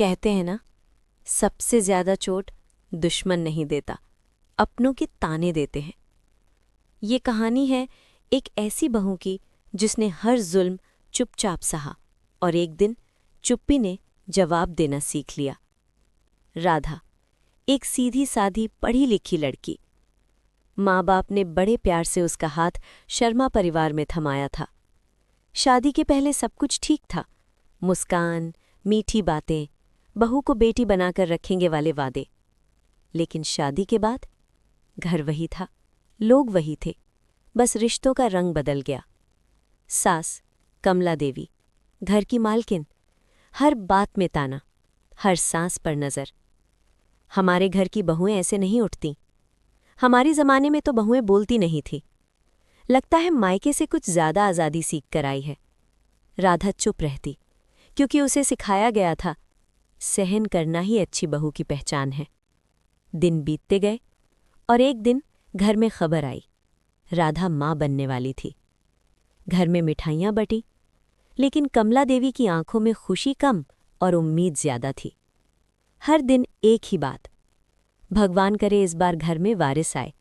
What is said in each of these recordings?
कहते हैं ना, सबसे ज्यादा चोट दुश्मन नहीं देता, अपनों के ताने देते हैं। ये कहानी है एक ऐसी बहू की जिसने हर जुल्म चुपचाप सहा और एक दिन चुप्पी ने जवाब देना सीख लिया। राधा, एक सीधी साधी पढ़ी लिखी लड़की। माँ बाप ने बड़े प्यार से उसका हाथ शर्मा परिवार में थमाया था। शादी के पहले सब कुछ ठीक था, मुस्कान, मीठी बातें, बहू को बेटी बनाकर रखेंगे वाले वादे। लेकिन शादी के बाद घर वही था, लोग वही थे, बस रिश्तों का रंग बदल गया। सास कमला देवी, घर की मालकिन, हर बात में ताना, हर सांस पर नजर। हमारे घर की बहुएं ऐसे नहीं उठती। हमारे जमाने में तो बहुएं बोलती नहीं थी। लगता है मायके से कुछ ज्यादा आज़ादी सीख कर आई है। राधा चुप रहती, क्योंकि उसे सिखाया गया था सहन करना ही अच्छी बहू की पहचान है। दिन बीतते गए और एक दिन घर में खबर आई, राधा माँ बनने वाली थी। घर में मिठाइयाँ बटी, लेकिन कमला देवी की आंखों में खुशी कम और उम्मीद ज्यादा थी। हर दिन एक ही बात, भगवान करे इस बार घर में वारिस आए।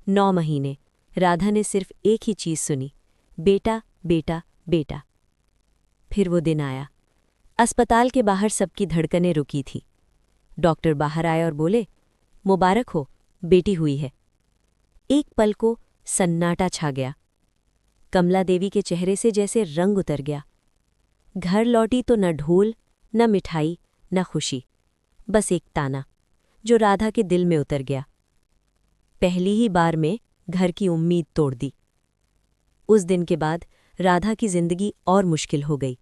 9 महीने राधा ने सिर्फ एक ही चीज सुनी, बेटा बेटा बेटा। फिर वो दिन आया। अस्पताल के बाहर सबकी धड़कनें रुकी थी। डॉक्टर बाहर आए और बोले, मुबारक हो, बेटी हुई है। एक पल को सन्नाटा छा गया। कमला देवी के चेहरे से जैसे रंग उतर गया। घर लौटी तो न ढोल, न मिठाई, न खुशी, बस एक ताना जो राधा के दिल में उतर गया। पहली ही बार में घर की उम्मीद तोड़ दी। उस दिन के बाद राधा की जिंदगी और मुश्किल हो गई।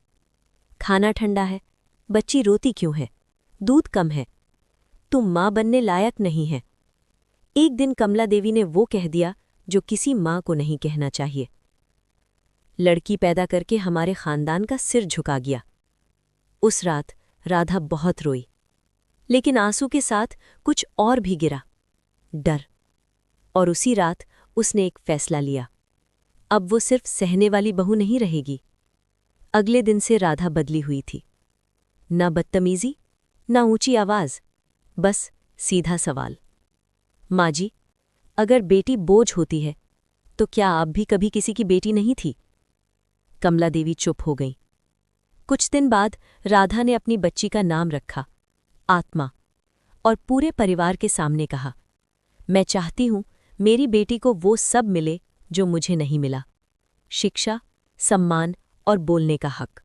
खाना ठंडा है, बच्ची रोती क्यों है, दूध कम है, तुम माँ बनने लायक नहीं है। एक दिन कमला देवी ने वो कह दिया जो किसी माँ को नहीं कहना चाहिए। लड़की पैदा करके हमारे खानदान का सिर झुका गया। उस रात राधा बहुत रोई, लेकिन आंसू के साथ कुछ और भी गिरा, डर। और उसी रात उसने एक फैसला लिया, अब वो सिर्फ सहने वाली बहू नहीं रहेगी। अगले दिन से राधा बदली हुई थी। न बदतमीजी, न ऊंची आवाज, बस सीधा सवाल, माँ जी, अगर बेटी बोझ होती है तो क्या आप भी कभी किसी की बेटी नहीं थी? कमला देवी चुप हो गई। कुछ दिन बाद राधा ने अपनी बच्ची का नाम रखा, आत्मा, और पूरे परिवार के सामने कहा, मैं चाहती हूं मेरी बेटी को वो सब मिले जो मुझे नहीं मिला, शिक्षा, सम्मान और बोलने का हक।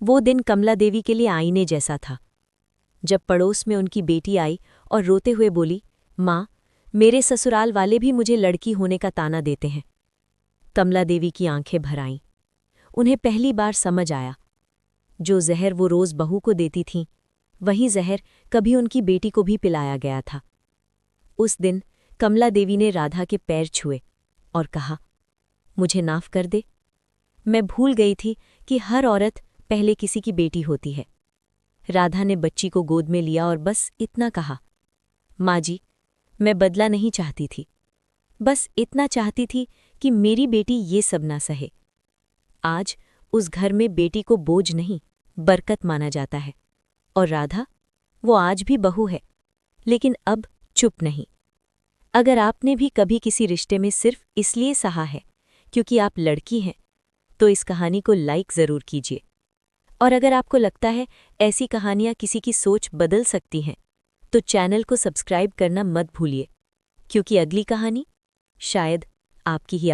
वो दिन कमला देवी के लिए आईने जैसा था। जब पड़ोस में उनकी बेटी आई और रोते हुए बोली, माँ, मेरे ससुराल वाले भी मुझे लड़की होने का ताना देते हैं। कमला देवी की आंखें भर आईं। उन्हें पहली बार समझ आया, जो जहर वो रोज बहू को देती थीं, वही जहर कभी उनकी बेटी को भी पिलाया गया था। उस दिन कमला देवी ने राधा के पैर छुए और कहा, मुझे माफ कर दे, मैं भूल गई थी कि हर औरत पहले किसी की बेटी होती है। राधा ने बच्ची को गोद में लिया और बस इतना कहा, माँ जी, मैं बदला नहीं चाहती थी, बस इतना चाहती थी कि मेरी बेटी ये सब ना सहे। आज उस घर में बेटी को बोझ नहीं, बरकत माना जाता है। और राधा, वो आज भी बहू है, लेकिन अब चुप नहीं। अगर आपने भी कभी किसी रिश्ते में सिर्फ इसलिए सहा है क्योंकि आप लड़की हैं, तो इस कहानी को लाइक ज़रूर कीजिए। और अगर आपको लगता है ऐसी कहानियाँ किसी की सोच बदल सकती हैं, तो चैनल को सब्सक्राइब करना मत भूलिए, क्योंकि अगली कहानी शायद आपकी ही